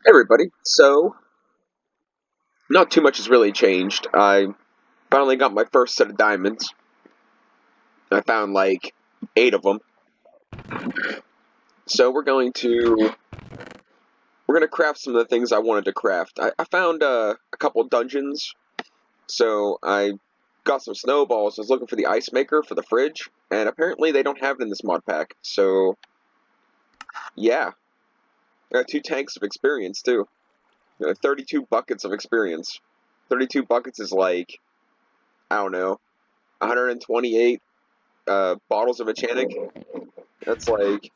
Hey everybody, so not too much has really changed. I finally got my first set of diamonds. I found like 8 of them. So we're gonna craft some of the things I wanted to craft. I found a couple dungeons, so I got some snowballs. I was looking for the ice maker for the fridge, and apparently they don't have it in this mod pack. So yeah, I got 2 tanks of experience too. 32 buckets of experience. 32 buckets is like, I don't know, 128 bottles of Enchantic. That's like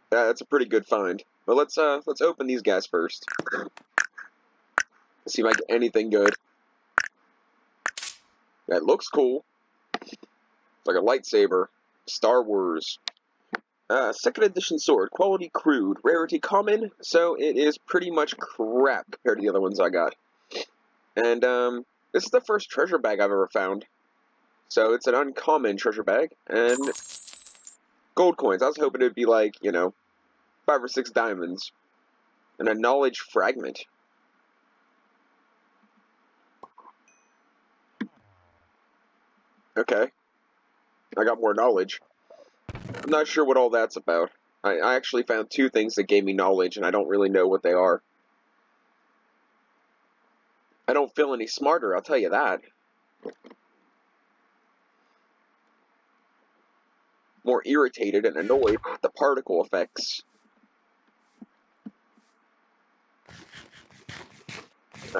that's a pretty good find. But let's open these guys first. See if I get anything good. That looks cool. It's like a lightsaber. Star Wars. Second edition sword. Quality crude. Rarity common. So it is pretty much crap compared to the other ones I got. And this is the first treasure bag I've ever found. So it's an uncommon treasure bag. And gold coins. I was hoping it would be like, 5 or 6 diamonds. And a knowledge fragment. Okay. I got more knowledge. I'm not sure what all that's about. I actually found 2 things that gave me knowledge, and I don't really know what they are. I don't feel any smarter, I'll tell you that. More irritated and annoyed with the particle effects.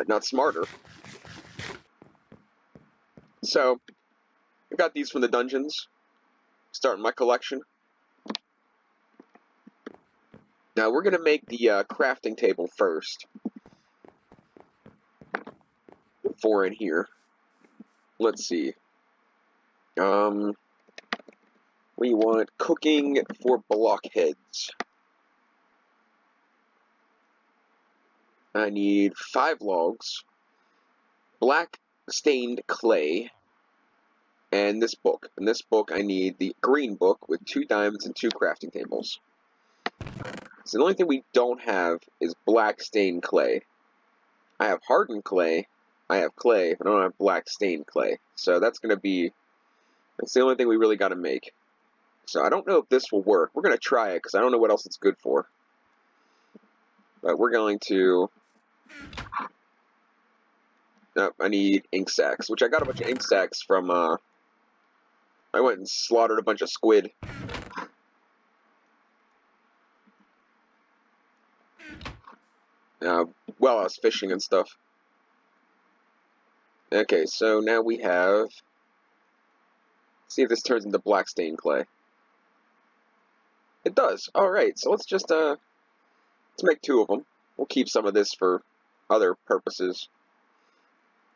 Not smarter. So, I got these from the dungeons. Starting my collection. Now, we're going to make the crafting table first. 4 in here. Let's see. We want cooking for blockheads. I need 5 logs, black stained clay, and this book. In this book, I need the green book with 2 diamonds and 2 crafting tables. So the only thing we don't have is black stained clay. I have hardened clay, I have clay, but I don't have black stained clay. So that's the only thing we really got to make. So I don't know if this will work. We're going to try it because I don't know what else it's good for. But we're going to... Nope, I need ink sacks, which I got a bunch of ink sacks from, I went and slaughtered a bunch of squid. While I was fishing and stuff. Okay, so now we have... Let's see if this turns into black stained clay. It does. Alright, so let's make 2 of them. We'll keep some of this for other purposes.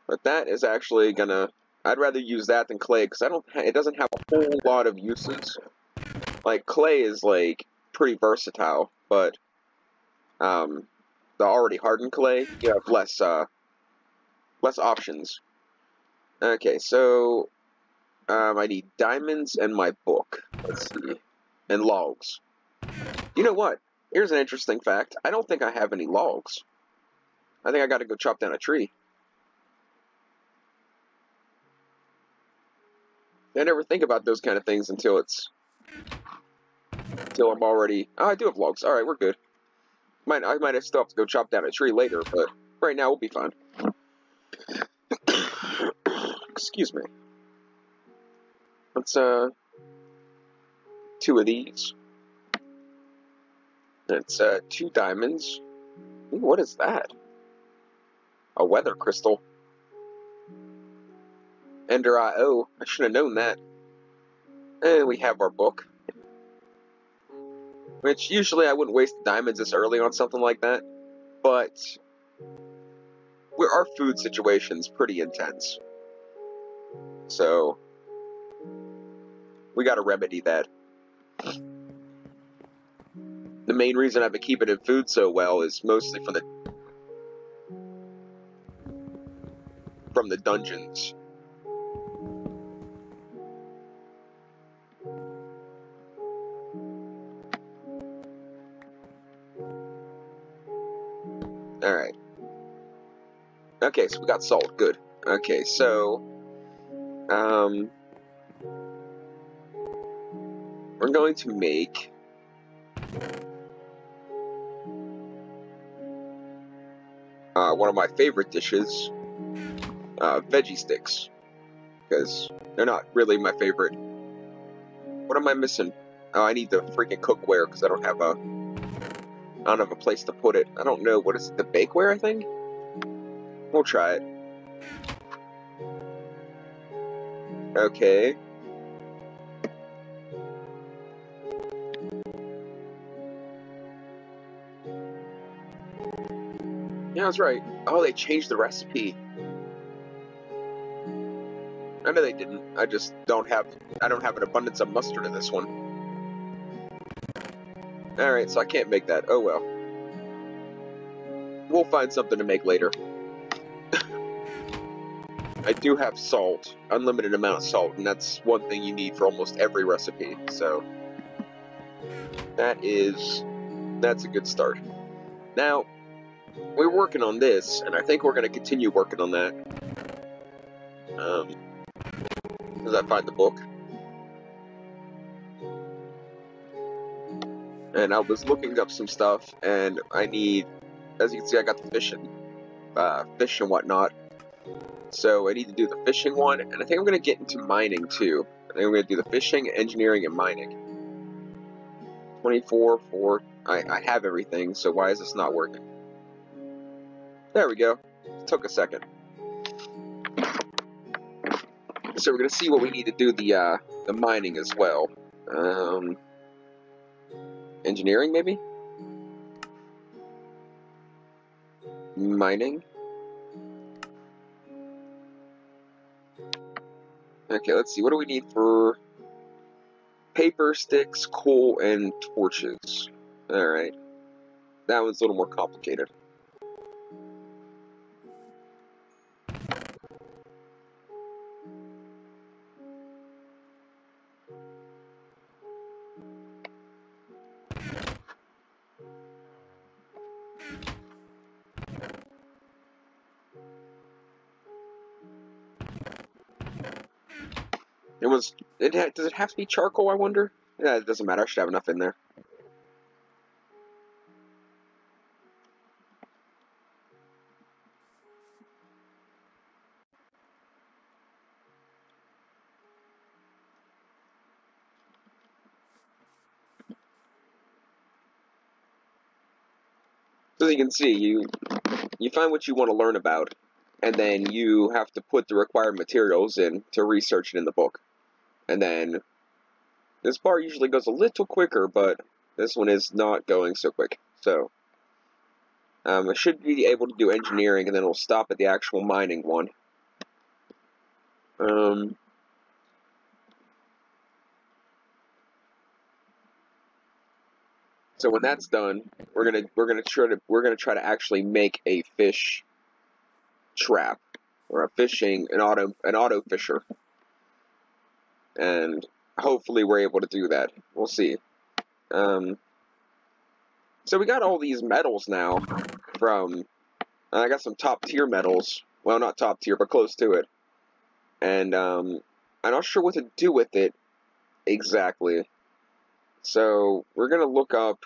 But that is actually gonna... I'd rather use that than clay, because it doesn't have a whole lot of uses. Like, clay is, like, pretty versatile, but, the already hardened clay, you have less options. Okay, so, I need diamonds and my book. Let's see. And logs. You know what? Here's an interesting fact. I don't think I have any logs. I think I gotta go chop down a tree. I never think about those kind of things until I'm already... Oh, I do have logs. Alright, we're good. I might still have to go chop down a tree later, but right now we'll be fine. Excuse me. Let's, 2 of these. That's, 2 diamonds. Ooh, what is that? A weather crystal. Ender IO. I should have known that. And we have our book. Which, usually I wouldn't waste diamonds this early on something like that. But... our food situation's pretty intense. So... we gotta remedy that. The main reason I've been keeping in food so well is mostly from the dungeons. Alright. Okay, so we got salt. Good. Okay, so... we're going to make... one of my favorite dishes, veggie sticks. Because they're not really my favorite. What am I missing? Oh, I need the freaking cookware because I don't have a place to put it. I don't know, what is it, the bakeware, I think? We'll try it. Okay. Yeah, that's right. Oh, they changed the recipe. I know they didn't. I just don't have an abundance of mustard in this one. Alright, so I can't make that. Oh well. We'll find something to make later. I do have salt, unlimited amount of salt, and that's one thing you need for almost every recipe, so that's a good start. Now, we're working on this, and I think we're going to continue working on that. As I find the book. And I was looking up some stuff, and I need, as you can see, I got the fish and whatnot. So I need to do the fishing one, and I think I'm going to get into mining too. I think I'm going to do the fishing, engineering, and mining. 24, 4, I have everything, so why is this not working? There we go. It took a second. So we're going to see what we need to do the mining as well. Engineering, maybe? Mining? Okay, let's see. What do we need for paper, sticks, coal, and torches? Alright. That one's a little more complicated. Does it have to be charcoal, I wonder? Yeah, it doesn't matter. I should have enough in there. So as you can see, you find what you want to learn about, and then you have to put the required materials in to research it in the book. And then this part usually goes a little quicker, but this one is not going so quick. So I should be able to do engineering, and then we'll stop at the actual mining one. So when that's done, we're gonna try to actually make a fish trap or an auto fisher, and hopefully we're able to do that. We'll see. So we got all these metals now from. I got some top tier metals. Well, not top tier, but close to it. And I'm not sure what to do with it exactly. So we're gonna look up.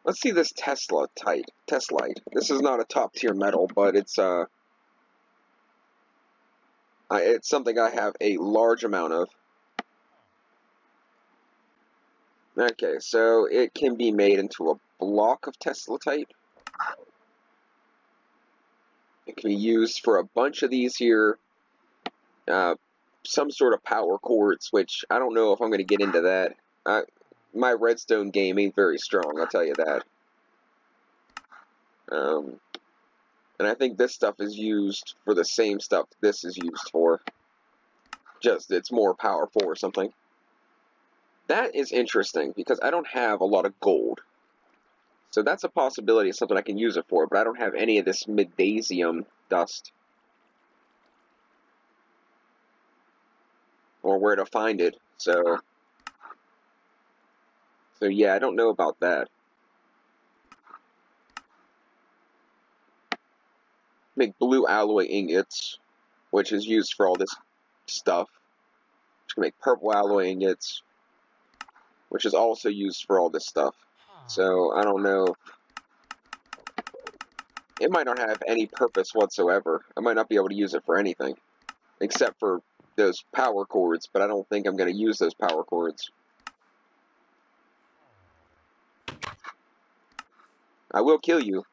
Let's see this Teslite. This is not a top tier metal, but it's something I have a large amount of. Okay, so it can be made into a block of Teslite. It can be used for a bunch of these here. Some sort of power cords, which I don't know if I'm going to get into that. My redstone game ain't very strong, I'll tell you that. And I think this stuff is used for the same stuff this is used for. Just it's more powerful or something. That is interesting, because I don't have a lot of gold. So that's a possibility of something I can use it for, but I don't have any of this Midasium dust. Or where to find it, so yeah, I don't know about that. make blue alloy ingots, which is used for all this stuff. Just gonna make purple alloy ingots, which is also used for all this stuff. So, I don't know. It might not have any purpose whatsoever. I might not be able to use it for anything. Except for those power cords, but I don't think I'm going to use those power cords. I will kill you.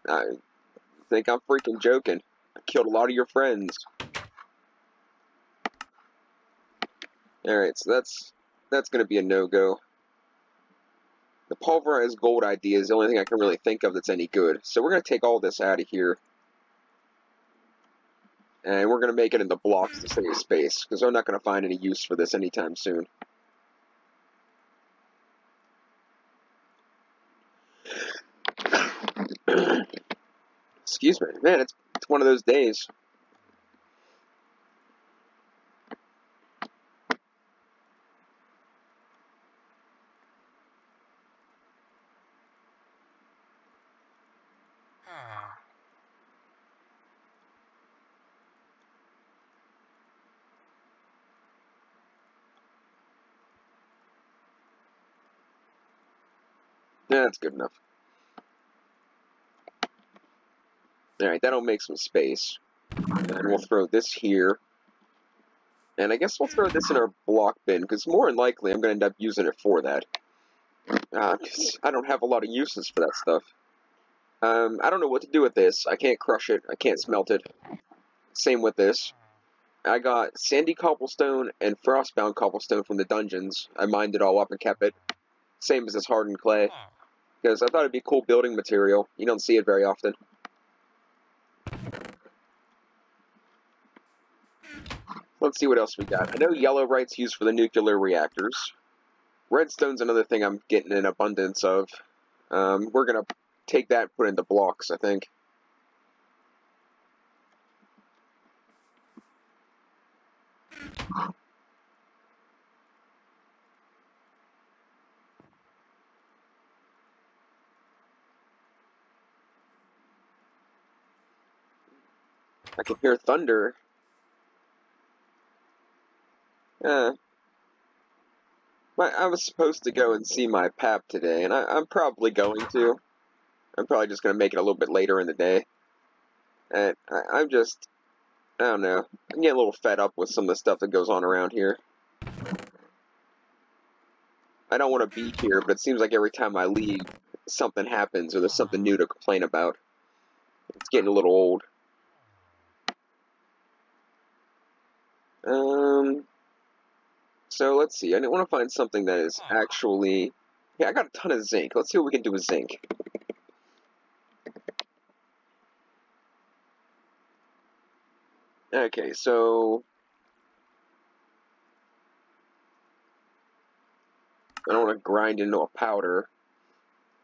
I think I'm freaking joking. I killed a lot of your friends. Alright, so that's going to be a no-go. The pulverized gold idea is the only thing I can really think of that's any good. So we're going to take all this out of here. And we're going to make it into blocks to save space, because we're not going to find any use for this anytime soon. Excuse me. Man, it's one of those days. Yeah, that's good enough. Alright, that'll make some space. And we'll throw this here. And I guess we'll throw this in our block bin, because more than likely I'm going to end up using it for that. Because I don't have a lot of uses for that stuff. I don't know what to do with this. I can't crush it. I can't smelt it. Same with this. I got sandy cobblestone and frostbound cobblestone from the dungeons. I mined it all up and kept it. Same as this hardened clay. Because I thought it'd be cool building material. You don't see it very often. Let's see what else we got. I know yellowite's used for the nuclear reactors. Redstone's another thing I'm getting an abundance of. We're going to take that and put it into blocks, I think. I can hear thunder. I was supposed to go and see my pap today, and I'm probably going to. I'm probably just going to make it a little bit later in the day. And I'm just, I don't know, I'm getting a little fed up with some of the stuff that goes on around here. I don't want to be here, but it seems like every time I leave, something happens, or there's something new to complain about. It's getting a little old. So let's see, I want to find something that is actually... Yeah, I got a ton of zinc. Let's see what we can do with zinc. Okay, so... I don't want to grind into a powder.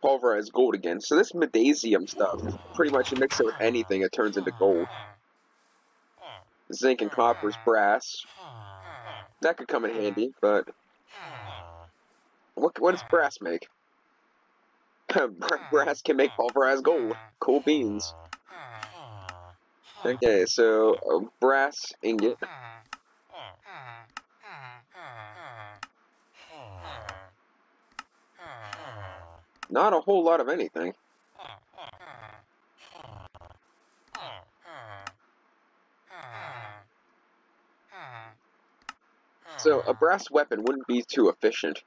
Pulverized gold again. So this Medasium stuff, pretty much you mix it with anything, it turns into gold. Zinc and copper is brass. That could come in handy, but... What does brass make? Brass can make pulverized gold. Cool beans. Okay, so a brass ingot. Not a whole lot of anything. So a brass weapon wouldn't be too efficient.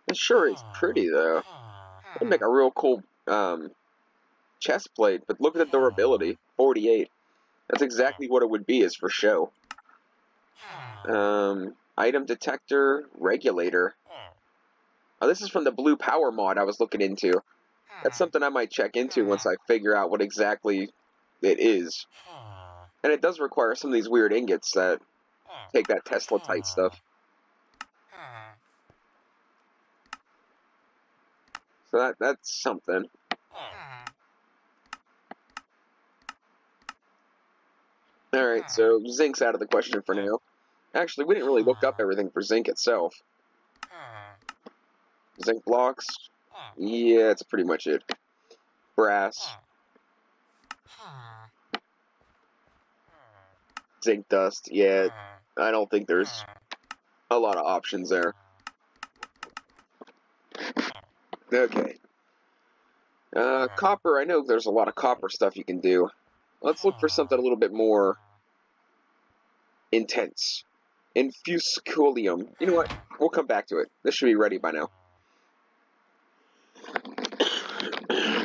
It sure is pretty though. It'd make a real cool chest plate, but look at the durability. 48. That's exactly what it would be, is for show. Item detector, regulator. Oh, this is from the blue power mod I was looking into. That's something I might check into once I figure out what exactly it is. And it does require some of these weird ingots that take that Tesla-type stuff. So that's something. Alright, so zinc's out of the question for now. Actually, we didn't really look up everything for zinc itself. Zinc blocks? Yeah, that's pretty much it. Brass. zinc dust. Yeah, I don't think there's a lot of options there. Okay. Copper, I know there's a lot of copper stuff you can do. Let's look for something a little bit more intense. Infusculium. You know what? We'll come back to it. This should be ready by now.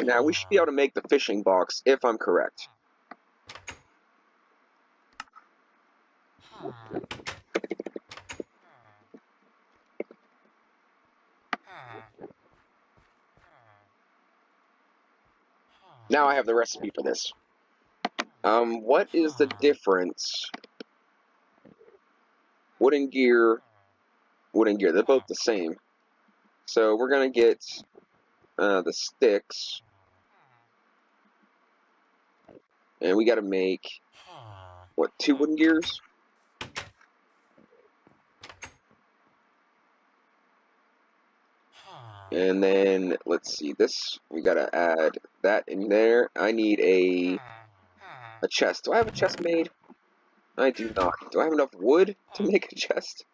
Now, we should be able to make the fishing box, if I'm correct. Now I have the recipe for this. What is the difference? Wooden gear, they're both the same. So we're gonna get the sticks. And we gotta make, what, 2 wooden gears? And then, let's see, this, we gotta add that in there. I need a chest. Do I have a chest made? I do not. Do I have enough wood to make a chest?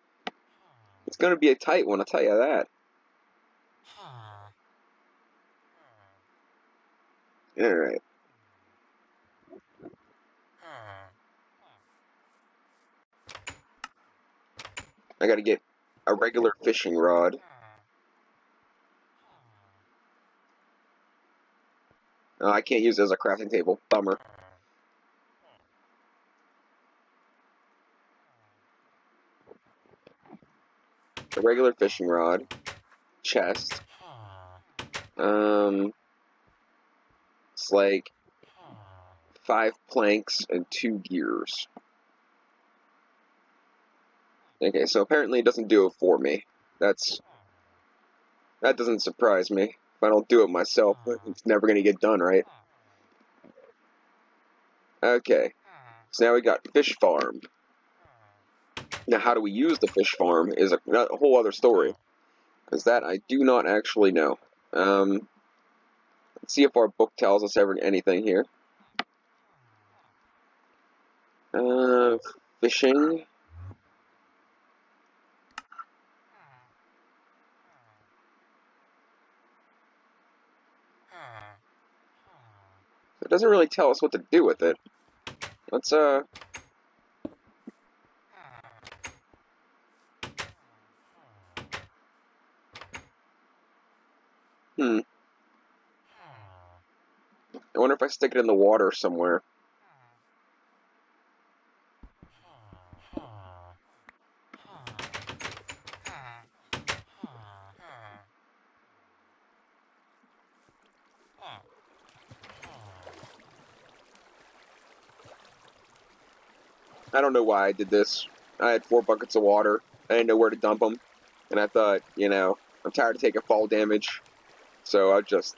It's gonna be a tight one, I'll tell you that. Alright. I gotta get a regular fishing rod. I can't use it as a crafting table. Bummer. A regular fishing rod. Chest. It's like 5 planks and 2 gears. Okay, so apparently it doesn't do it for me. That doesn't surprise me. If I don't do it myself, it's never gonna get done, right? Okay, so now we got fish farm. Now, how do we use the fish farm is a whole other story. Because that I do not actually know. Let's see if our book tells us anything here. Fishing. It doesn't really tell us what to do with it. Let's, I wonder if I stick it in the water somewhere. I don't know why I did this. I had 4 buckets of water. I didn't know where to dump them. And I thought, you know, I'm tired of taking fall damage. So I just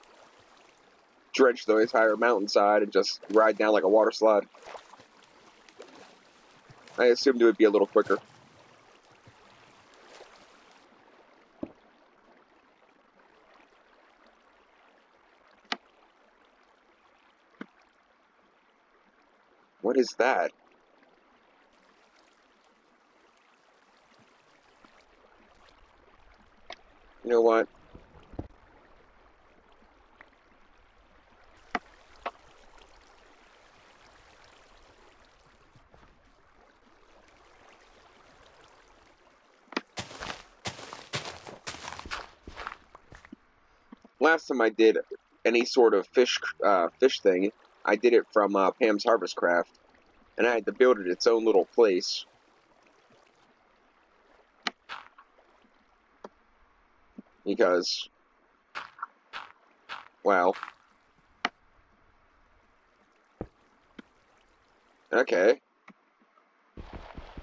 drench the entire mountainside and just ride down like a water slide. I assumed it would be a little quicker. What is that? You know what? Last time I did any sort of fish thing, I did it from Pam's Harvest Craft, and I had to build it its own little place. Because, well, okay.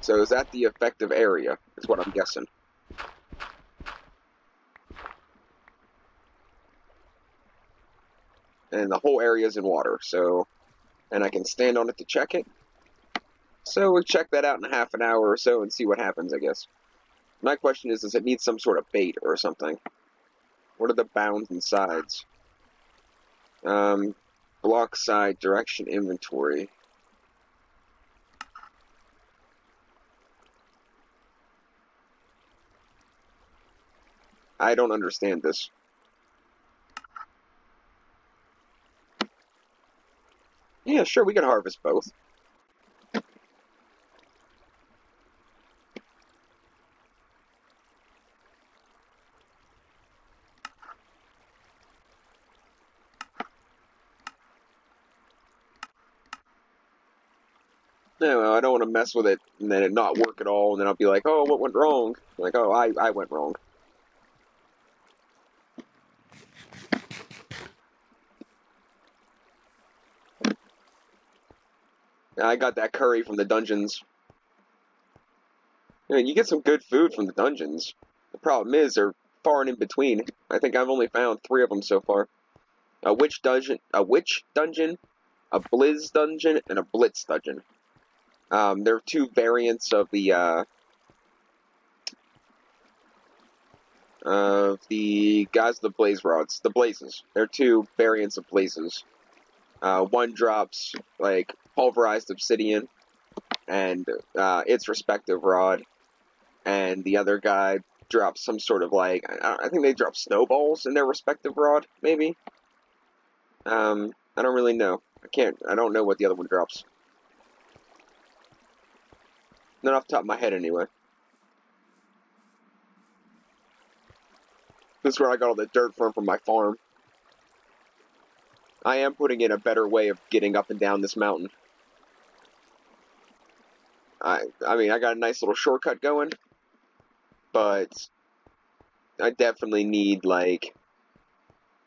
So is that the effective area, is what I'm guessing. And the whole area is in water, so, and I can stand on it to check it. So we'll check that out in half an hour or so and see what happens, I guess. My question is, does it need some sort of bait or something? What are the bounds and sides? Block side, direction, inventory. I don't understand this. Yeah, sure, we can harvest both. No, I don't want to mess with it and then it not work at all, and then I'll be like, oh, what went wrong? Like, oh, I went wrong. I got that curry from the dungeons. Yeah, you get some good food from the dungeons. The problem is they're far and in between. I think I've only found 3 of them so far. A witch dungeon, a blizz dungeon, and a blitz dungeon. They're 2 variants of the guys with the blaze rods, the blazes. They're 2 variants of blazes. One drops like pulverized obsidian and its respective rod, and the other guy drops some sort of like I think they drop snowballs in their respective rod, maybe. I don't really know. I don't know what the other one drops. Not off the top of my head, anyway. This is where I got all the dirt from my farm. I am putting in a better way of getting up and down this mountain. I mean, I got a nice little shortcut going, but I definitely need, like,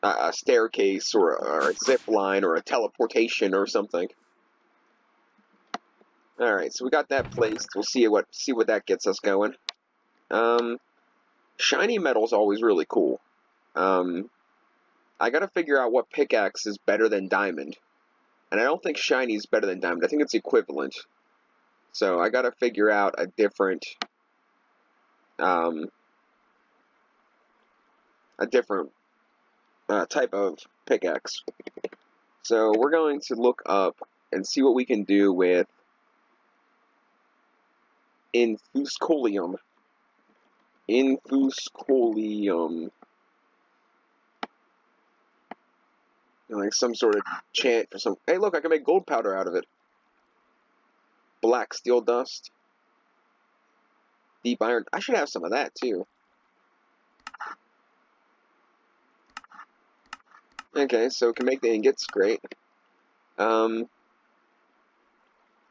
a staircase or a zip line or a teleportation or something. Alright, so we got that placed. We'll see what that gets us going. Shiny metal's always really cool. I gotta figure out what pickaxe is better than diamond. And I don't think shiny is better than diamond. I think it's equivalent. So I gotta figure out a different type of pickaxe. So we're going to look up and see what we can do with Infuscolium. Infuscolium. Like some sort of chant for some. Hey, look, I can make gold powder out of it. Black steel dust. Deep iron. I should have some of that too. Okay, so we can make the ingots. Great. And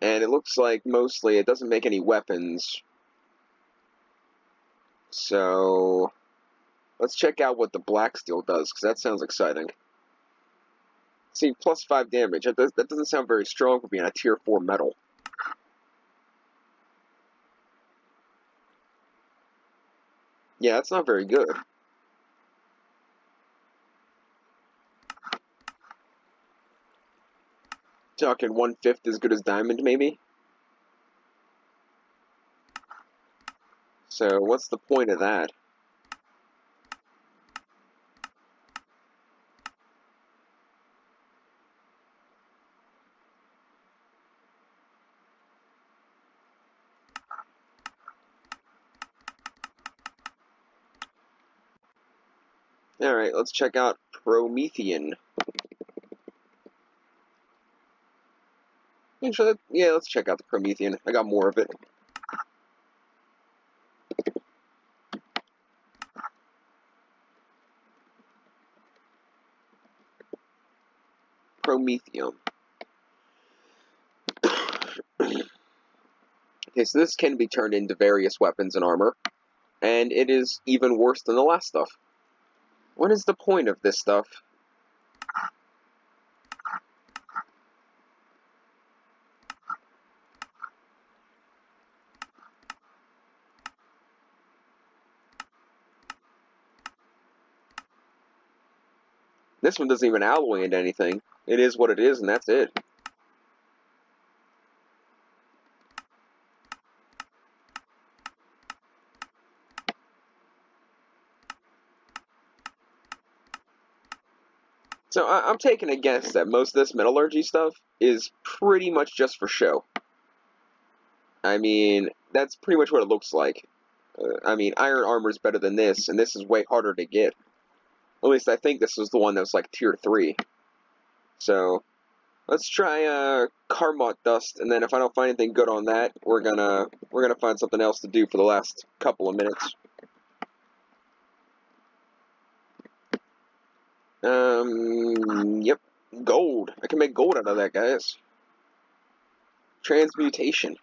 it looks like mostly it doesn't make any weapons. So let's check out what the black steel does, because that sounds exciting. See, plus 5 damage. That doesn't sound very strong for being a tier 4 metal. Yeah, that's not very good. Talking 1/5 as good as diamond, maybe? So, what's the point of that? Alright, let's check out Promethean. Yeah, let's check out the Promethean. I got more of it. Prometheum. Okay, so this can be turned into various weapons and armor, and it is even worse than the last stuff. What is the point of this stuff? This one doesn't even alloy into anything. It is what it is, and that's it. So I'm taking a guess that most of this metallurgy stuff is pretty much just for show. I mean, that's pretty much what it looks like. I mean, iron armor is better than this, and this is way harder to get. At least I think this was the one that was like tier 3. So, let's try Karmot Dust, and then if I don't find anything good on that, we're gonna find something else to do for the last couple of minutes. Yep, gold. I can make gold out of that, guys. Transmutation.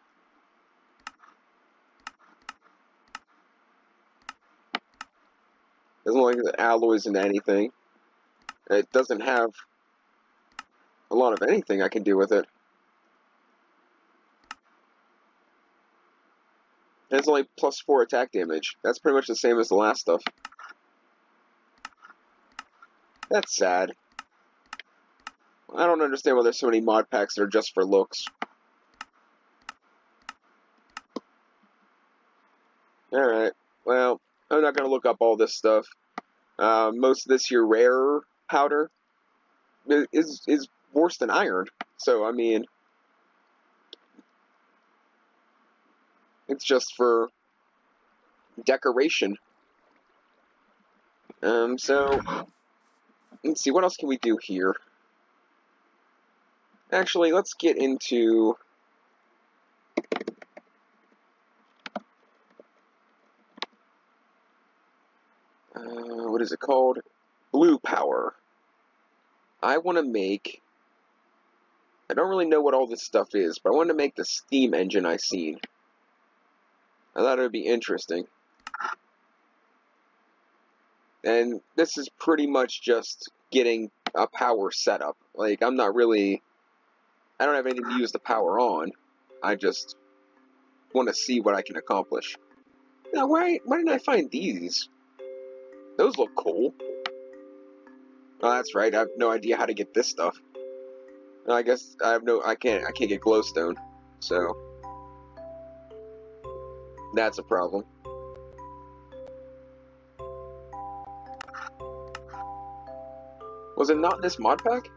Doesn't look like it alloys into anything. It doesn't have a lot of anything I can do with it. It's only +4 attack damage. That's pretty much the same as the last stuff. That's sad. I don't understand why there's so many mod packs that are just for looks. Alright, well, I'm not going to look up all this stuff. Most of this here rare powder is worse than iron. So, I mean, it's just for decoration. So, let's see, what else can we do here? Actually, let's get into... what is it called? Blue power. I want to make... I don't really know what all this stuff is, but I want to make the steam engine I seen. I thought it would be interesting. And this is pretty much just getting a power setup. Like, I'm not really... I don't have anything to use the power on. I just want to see what I can accomplish. Now, why didn't I find these? Those look cool. Oh, that's right. I have no idea how to get this stuff. I guess I can't get glowstone. So that's a problem. Was it not in this mod pack?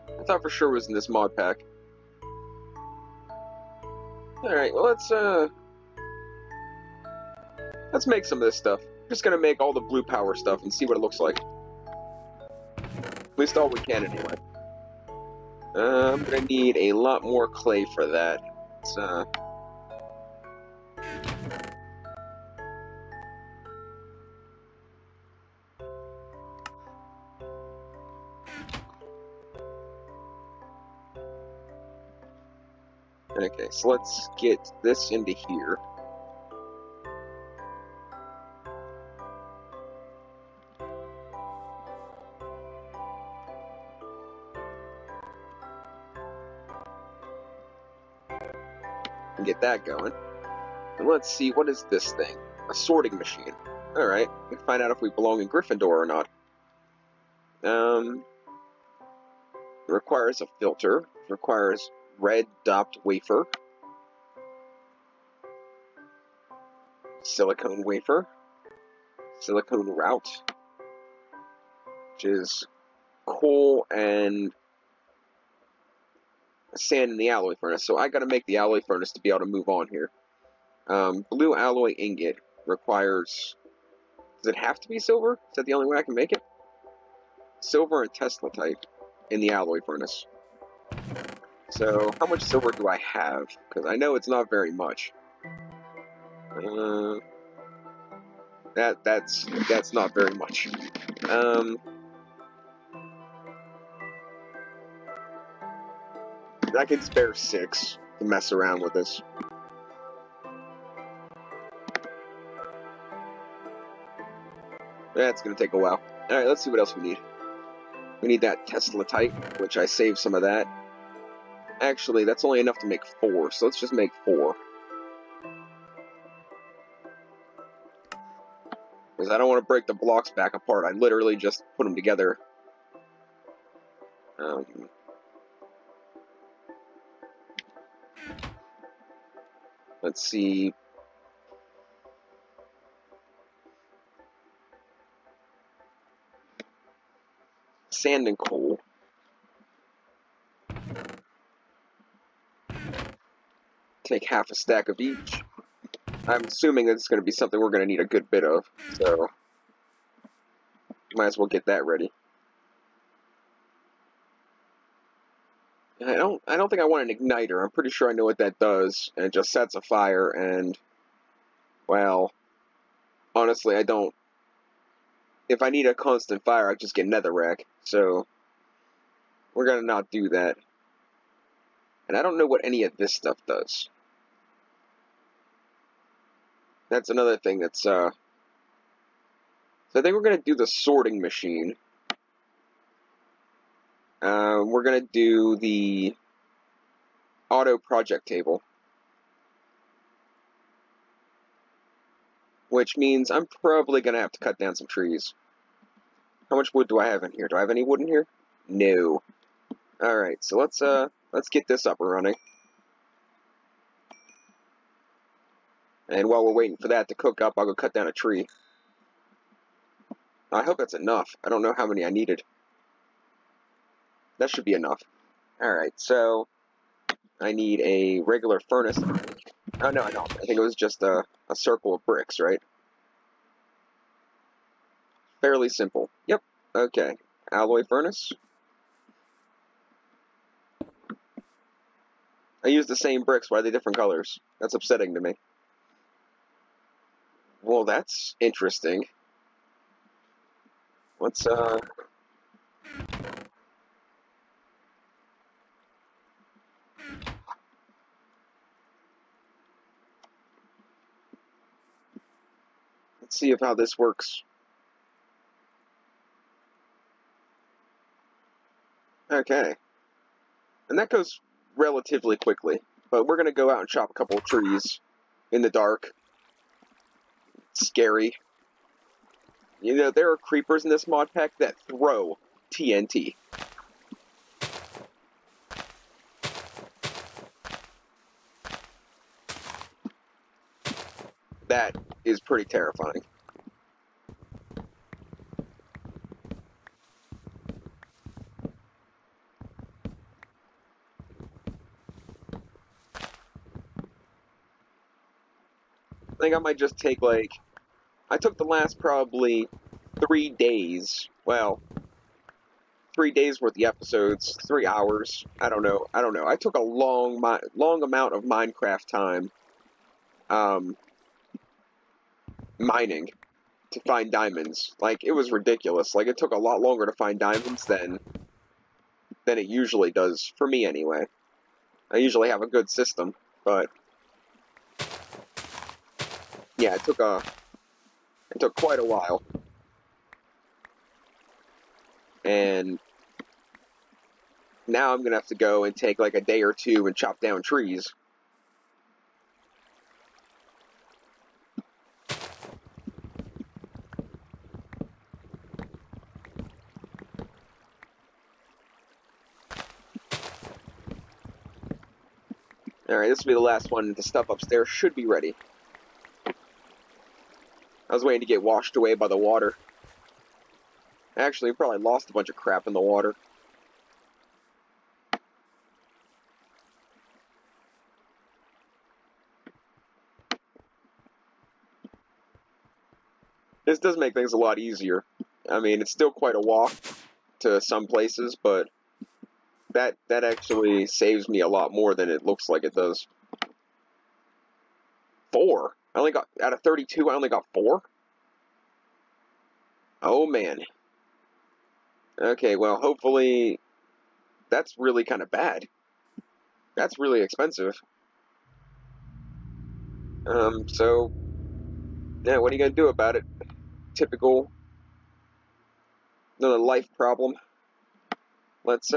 I thought for sure it was in this mod pack. Alright, well let's make some of this stuff. I'm just gonna make all the blue power stuff and see what it looks like. At least all we can anyway. I'm gonna need a lot more clay for that. It's, okay, so let's get this into here. And get that going. And let's see, what is this thing? A sorting machine. Alright, we can find out if we belong in Gryffindor or not. It requires a filter. It requires red doped wafer. Silicone wafer. Silicone route. Which is coal and sand in the alloy furnace. So I gotta make the alloy furnace to be able to move on here. Blue alloy ingot requires... Does it have to be silver? Is that the only way I can make it? Silver and Teslatite in the alloy furnace. So, how much silver do I have? Because I know it's not very much. That's not very much. I can spare 6 to mess around with this. That's gonna take a while. Alright, let's see what else we need. We need that Teslatite, which I saved some of that. Actually, that's only enough to make 4, so let's just make 4. Because I don't want to break the blocks back apart. I literally just put them together. Let's see. Sand and coal. Take half a stack of each. I'm assuming it's going to be something we're going to need a good bit of, so might as well get that ready. I don't think I want an igniter. I'm pretty sure I know what that does, and it just sets a fire, and, well, honestly, I don't. If I need a constant fire, I just get netherrack, so we're going to not do that. And I don't know what any of this stuff does. That's another thing that's, so I think we're going to do the sorting machine. We're going to do the auto project table. Which means I'm probably going to have to cut down some trees. How much wood do I have in here? Do I have any wood in here? No. Alright, so let's get this up and running. And while we're waiting for that to cook up, I'll go cut down a tree. I hope that's enough. I don't know how many I needed. That should be enough. Alright, so I need a regular furnace. Oh, no, I don't. I think it was just a circle of bricks, right? Fairly simple. Yep. Okay. Alloy furnace. I use the same bricks. Why are they different colors? That's upsetting to me. Well, that's interesting. Let's see if how this works. Okay. And that goes relatively quickly. But we're going to go out and chop a couple of trees in the dark. It's scary. You know, there are creepers in this mod pack that throw TNT. That is pretty terrifying. I think I might just take, like, I took the last probably 3 days, well, 3 days worth of episodes, 3 hours, I don't know. I took a long amount of Minecraft time, mining to find diamonds. Like, it was ridiculous. Like, it took a lot longer to find diamonds than it usually does, for me anyway. I usually have a good system, but yeah, it took quite a while. And now I'm going to have to go and take like a day or two and chop down trees. Alright, this will be the last one. The stuff upstairs should be ready. I was waiting to get washed away by the water. Actually, we probably lost a bunch of crap in the water. This does make things a lot easier. I mean, it's still quite a walk to some places, but that actually saves me a lot more than it looks like it does. 4? I only got, out of 32, I only got 4? Oh, man. Okay, well, hopefully, that's really kind of bad. That's really expensive. So, yeah, what are you gonna do about it? Typical, another life problem. Let's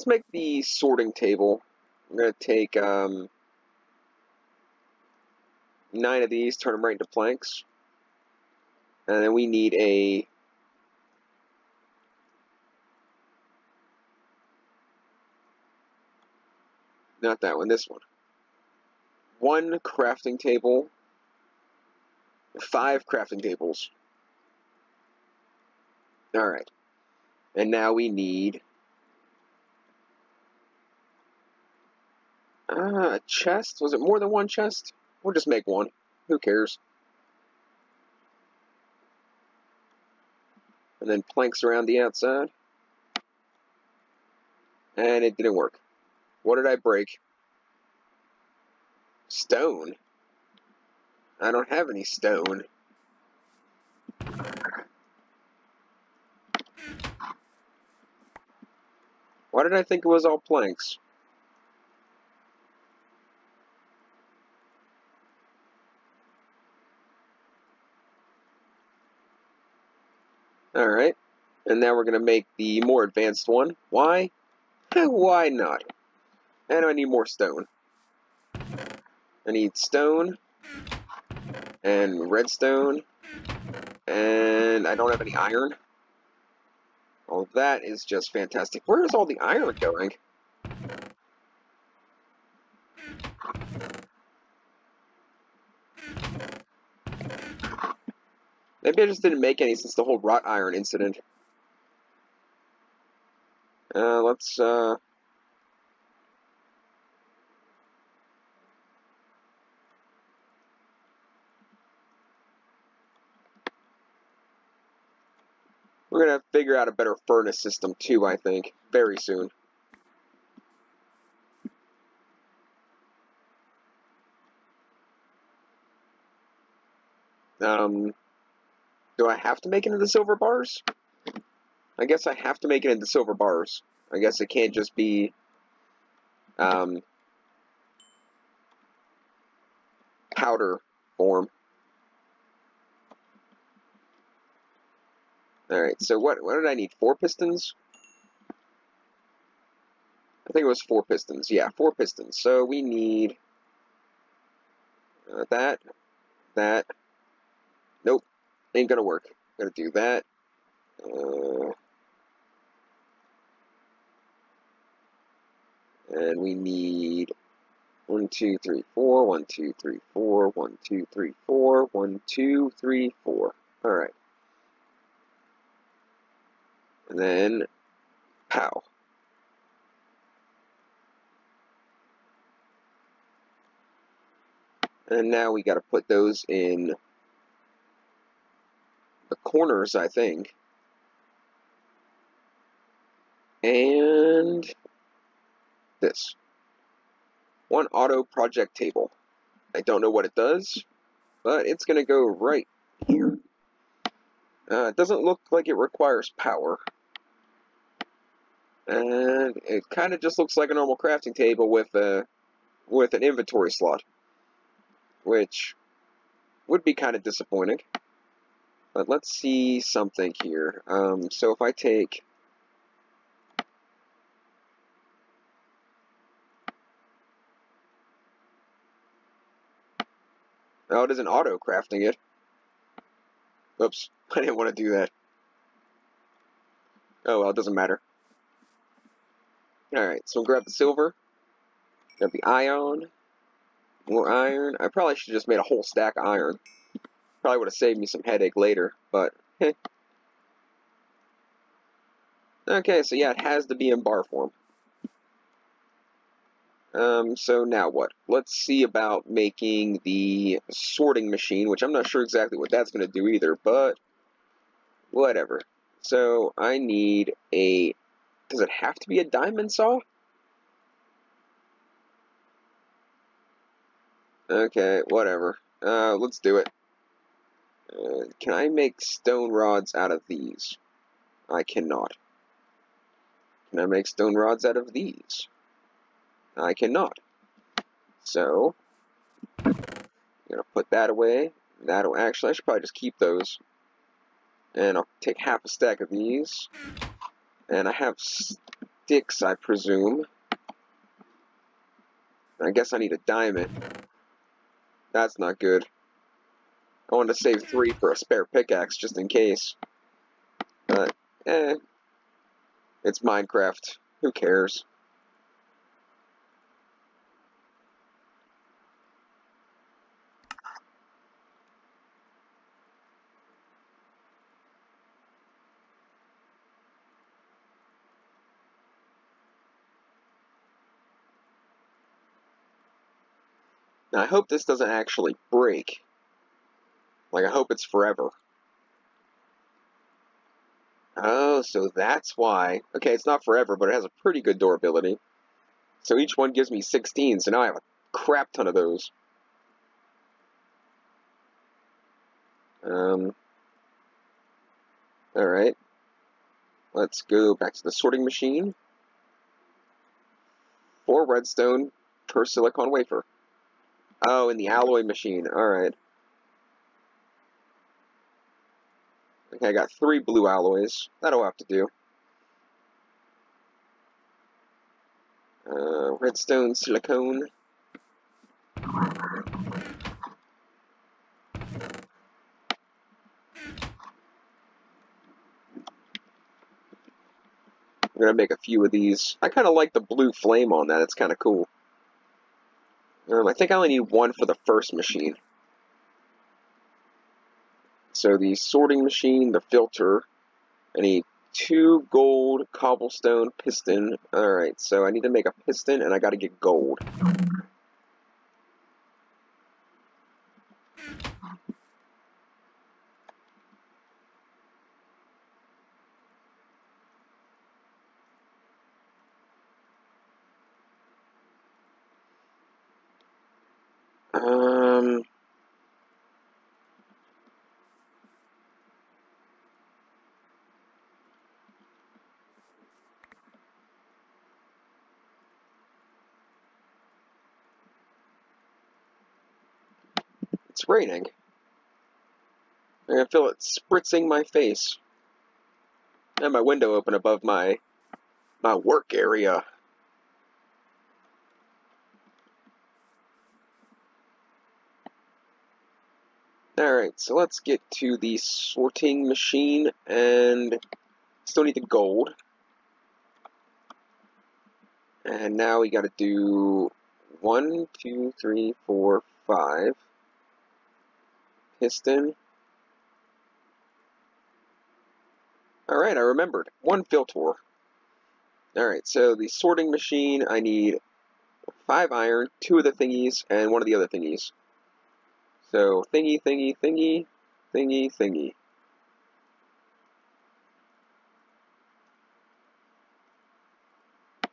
make the sorting table. I'm gonna take, 9 of these, turn them right into planks. And then we need a, not that one, this one. 1 crafting table, 5 crafting tables. Alright. And now we need A chest? Was it more than one chest? We'll just make one. Who cares? And then planks around the outside. And it didn't work. What did I break? Stone? I don't have any stone. Why did I think it was all planks? Alright. And now we're going to make the more advanced one. Why? Why not? And I need more stone. I need stone. And redstone. And I don't have any iron. All that is just fantastic. Where is all the iron going? Maybe I just didn't make any since the whole wrought iron incident. Let's, We're gonna have to figure out a better furnace system too, I think, very soon. Do I have to make it into silver bars? I guess I have to make it into silver bars. I guess it can't just be, powder form. Alright, so what did I need? 4 pistons? I think it was 4 pistons. Yeah, 4 pistons. So we need that. Nope, ain't gonna work. Gotta do that. And we need 1, 2, 3, 4, 1, 2, 3, 4, 1, 2, 3, 4, 1, 2, 3, 4. Alright. And then, pow. And now we gotta put those in the corners, I think. And this. One auto project table. I don't know what it does, but it's gonna go right here. It doesn't look like it requires power. And it kind of just looks like a normal crafting table with an inventory slot, which would be kind of disappointing. But let's see something here. So if I take it isn't auto crafting it. Oops, I didn't want to do that. Oh well, it doesn't matter. Alright, so we'll grab the silver, grab the iron, more iron. I probably should have just made a whole stack of iron. Probably would have saved me some headache later, but okay, so yeah, it has to be in bar form. So now what? Let's see about making the sorting machine, which I'm not sure exactly what that's going to do either, but whatever. So I need a... Does it have to be a diamond saw? Okay, whatever. Let's do it. Can I make stone rods out of these? I cannot. Can I make stone rods out of these? I cannot. So, I'm going to put that away. That'll actually, I should probably just keep those. And I'll take half a stack of these. And I have sticks, I presume. I guess I need a diamond. That's not good. I wanted to save 3 for a spare pickaxe, just in case. But, it's Minecraft. Who cares? Now, I hope this doesn't actually break. Like, I hope it's forever. Oh, so that's why. Okay, it's not forever, but it has a pretty good durability. So each one gives me 16, so now I have a crap ton of those. Alright. Let's go back to the sorting machine. 4 redstone per silicon wafer. Oh, in the alloy machine. Alright. Okay, I got 3 blue alloys. That'll have to do. Redstone, silicone. I'm gonna make a few of these. I kind of like the blue flame on that. It's kind of cool. I think I only need 1 for the first machine. So the sorting machine, the filter, I need 2 gold, cobblestone, piston. Alright, so I need to make a piston and I gotta get gold. It's raining. I can feel it spritzing my face. And my window open above my work area. Alright, so let's get to the sorting machine, and still need the gold. And now we gotta do 1, 2, 3, 4, 5. Piston. Alright, I remembered. 1 filter. Alright, so the sorting machine, I need 5 iron, 2 of the thingies, and 1 of the other thingies. So, thingy, thingy, thingy, thingy, thingy.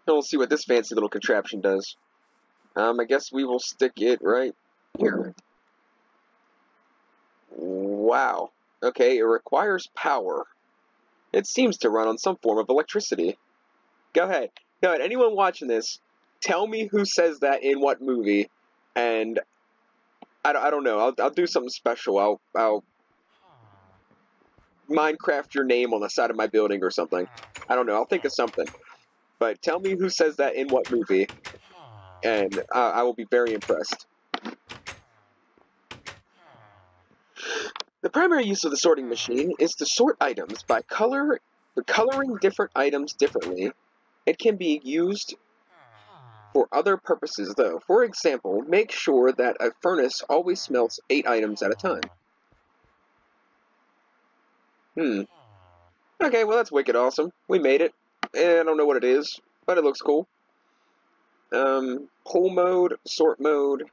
And we'll see what this fancy little contraption does. I guess we will stick it right here. Wow. Okay, it requires power. It seems to run on some form of electricity. Go ahead. Go ahead. Anyone watching this, tell me who says that in what movie, and I don't know. I'll do something special. I'll Minecraft your name on the side of my building or something. I don't know. I'll think of something. But tell me who says that in what movie, and I will be very impressed. The primary use of the sorting machine is to sort items by coloring different items differently. It can be used for other purposes, though. For example, make sure that a furnace always smelts 8 items at a time. Okay, well that's wicked awesome. We made it. I don't know what it is, but it looks cool. Pull mode, sort mode.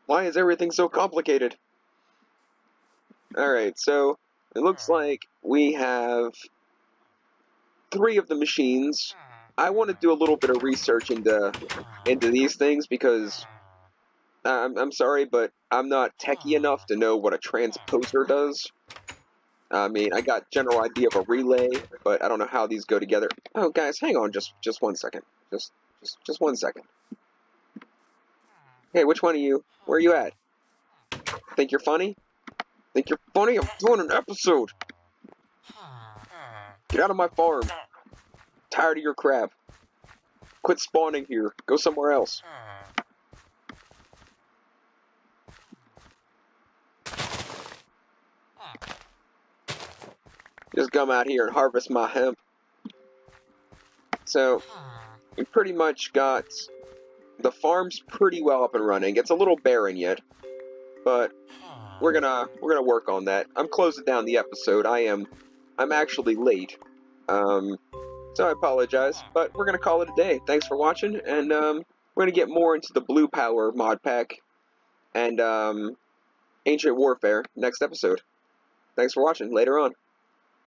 Why is everything so complicated? Alright, so it looks like we have 3 of the machines. I want to do a little bit of research into these things because I'm sorry, but I'm not techie enough to know what a transposer does. I mean, I got general idea of a relay, but I don't know how these go together. Oh, guys, hang on just 1 second. Just 1 second. Hey, which one of you? Where are you at? Think you're funny? Think you're funny? I'm doing an episode! Get out of my farm. Tired of your crap. Quit spawning here. Go somewhere else. Just come out here and harvest my hemp. So, we pretty much got the farm's pretty well up and running. It's a little barren yet, but we're gonna work on that. I'm closing down the episode. I'm actually late. So I apologize, but we're going to call it a day. Thanks for watching, and we're going to get more into the Blue Power mod pack and Ancient Warfare next episode. Thanks for watching. Later on.